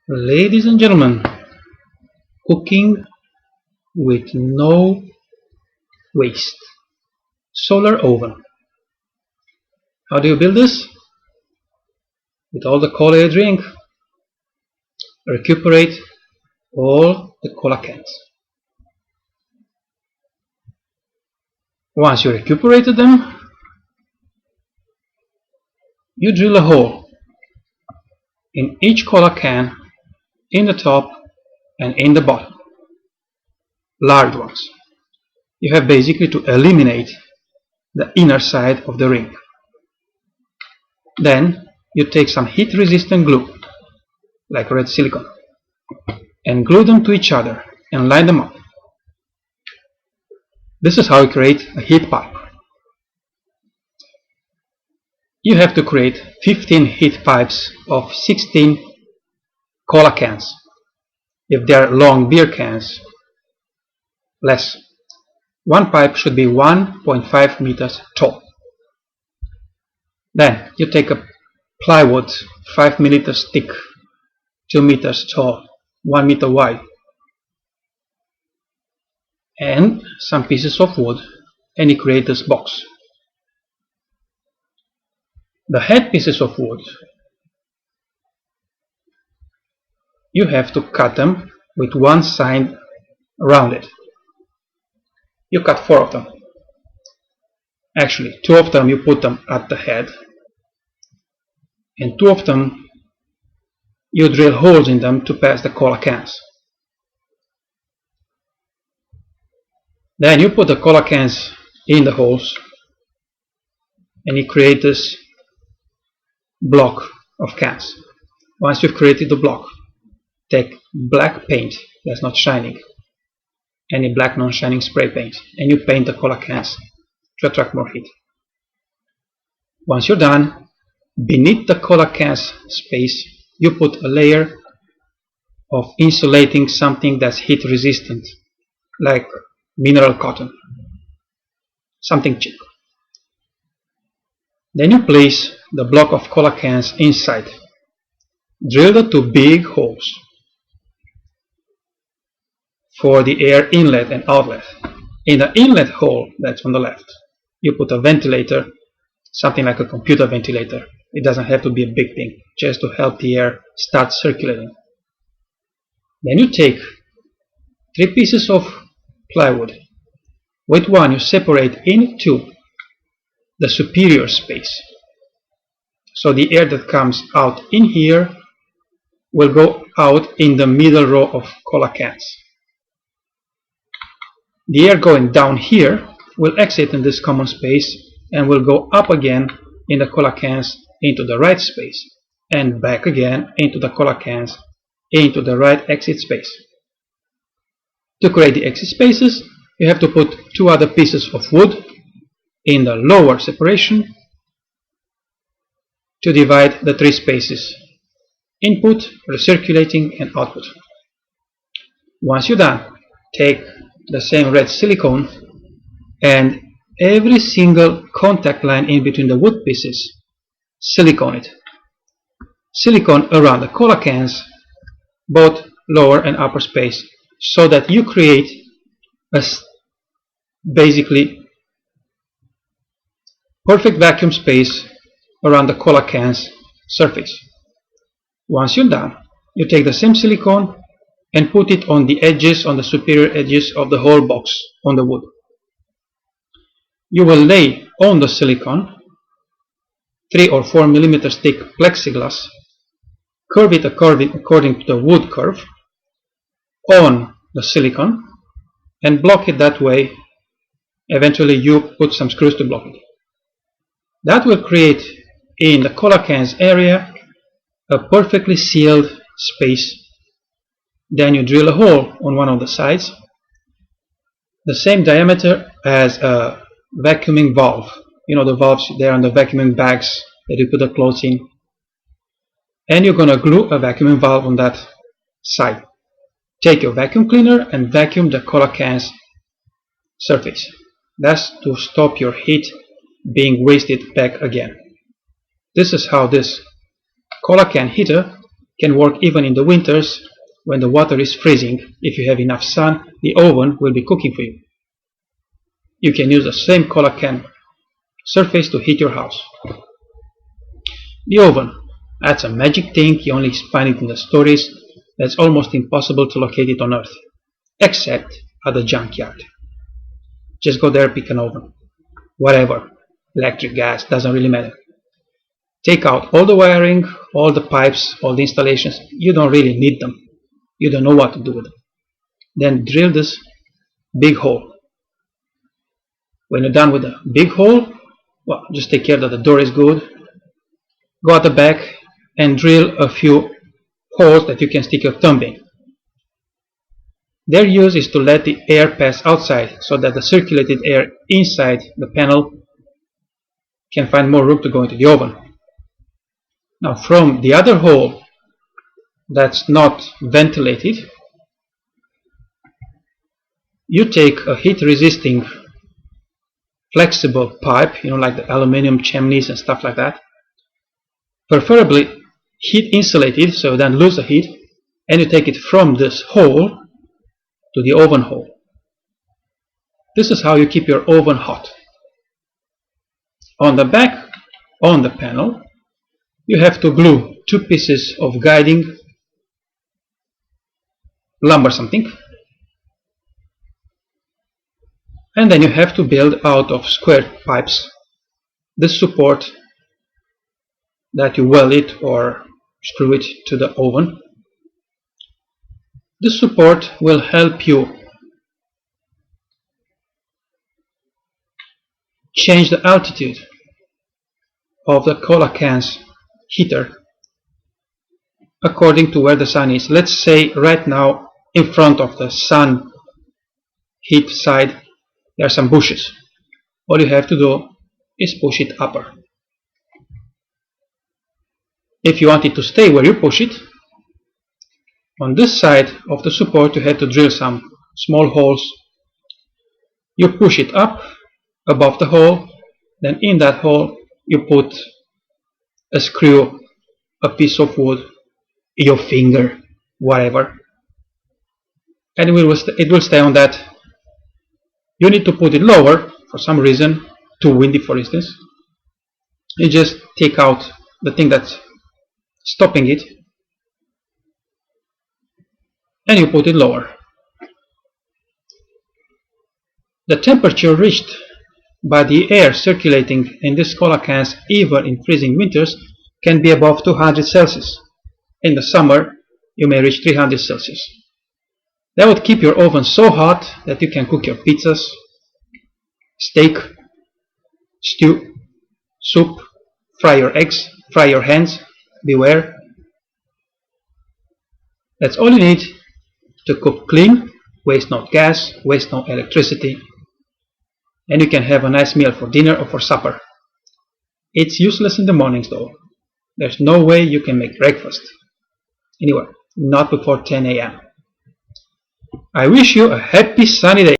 Ladies and gentlemen, cooking with no waste. Solar oven. How do you build this? With all the cola you drink, recuperate all the cola cans. Once you recuperated them, you drill a hole in each cola can, in the top and in the bottom. Large ones. You have basically to eliminate the inner side of the ring. Then you take some heat resistant glue, like red silicone, and glue them to each other and line them up. This is how you create a heat pipe. You have to create 15 heat pipes of 16 cola cans. If they are long beer cans, less. One pipe should be 1.5 meters tall. Then you take a plywood 5 millimeters thick, 2 meters tall, 1 meter wide, and some pieces of wood, and you create this box. The head pieces of wood, you have to cut them with one side rounded. You cut 4 of them. Actually, 2 of them you put them at the head, and 2 of them you drill holes in them to pass the cola cans. Then you put the cola cans in the holes and you create this block of cans. Once you've created the block, take black paint that's not shining, any black non-shining spray paint, and you paint the cola cans to attract more heat. Once you're done, beneath the cola cans space you put a layer of insulating something that's heat resistant, like mineral cotton, something cheap. Then you place the block of cola cans inside. Drill the 2 big holes for the air inlet and outlet. In the inlet hole that's on the left, you put a ventilator, something like a computer ventilator. It doesn't have to be a big thing, just to help the air start circulating. Then you take 3 pieces of plywood. With one you separate into the superior space. So the air that comes out in here will go out in the middle row of cola cans. The air going down here will exit in this common space and will go up again in the cola cans into the right space, and back again into the cola cans into the right exit space. To create the exit spaces, you have to put 2 other pieces of wood in the lower separation to divide the 3 spaces: input, recirculating, and output. Once you're done, take the same red silicone and every single contact line in between the wood pieces, silicone it. Silicone around the cola cans, both lower and upper space, so that you create a basically perfect vacuum space around the cola cans surface. Once you're done, you take the same silicone and put it on the edges, on the superior edges of the whole box on the wood. You will lay on the silicone 3 or 4 millimeters thick plexiglass, curve it according to the wood curve on the silicone, and block it that way. Eventually you put some screws to block it. That will create in the cola cans area a perfectly sealed space. Then you drill a hole on one of the sides, the same diameter as a vacuuming valve. You know the valves there on the vacuuming bags that you put the clothes in. And you're going to glue a vacuuming valve on that side. Take your vacuum cleaner and vacuum the cola cans surface. That's to stop your heat being wasted back again. This is how this cola can heater can work even in the winters when the water is freezing. If you have enough sun, the oven will be cooking for you. You can use the same cola can surface to heat your house. The oven, that's a magic thing. You only find it in the stories. It's almost impossible to locate it on Earth, except at the junkyard. Just go there, pick an oven, whatever, electric, gas, doesn't really matter. Take out all the wiring, all the pipes, all the installations. You don't really need them. You don't know what to do with them. Then drill this big hole. When you're done with the big hole, well, just take care that the door is good. Go at the back and drill a few holes that you can stick your thumb in. Their use is to let the air pass outside so that the circulated air inside the panel can find more room to go into the oven. Now from the other hole that's not ventilated, you take a heat resisting flexible pipe, like the aluminum chimneys and stuff like that, preferably heat insulated so you don't lose the heat, and you take it from this hole to the oven hole. This is how you keep your oven hot. On the back, on the panel, you have to glue 2 pieces of guiding lumber something, and then you have to build out of square pipes this support that you weld it or screw it to the oven. This support will help you change the altitude of the cola can's heater according to where the sun is. Let's say right now in front of the sun heat side there are some bushes. All you have to do is push it upper. If you want it to stay where you push it, on this side of the support you have to drill some small holes. You push it up above the hole, then in that hole you put a screw, a piece of wood, your finger, whatever, and it will stay on that. You need to put it lower for some reason, too windy for instance. You just take out the thing that's stopping it and you put it lower. The temperature reached by the air circulating in these cola cans, even in freezing winters, can be above 200 Celsius. In the summer you may reach 300 Celsius. That would keep your oven so hot that you can cook your pizzas, steak, stew, soup, fry your eggs, fry your hens, beware. That's all you need to cook clean, waste no gas, waste no electricity, and you can have a nice meal for dinner or for supper. It's useless in the mornings though. There's no way you can make breakfast. Anyway, not before 10 a.m. I wish you a happy sunny day.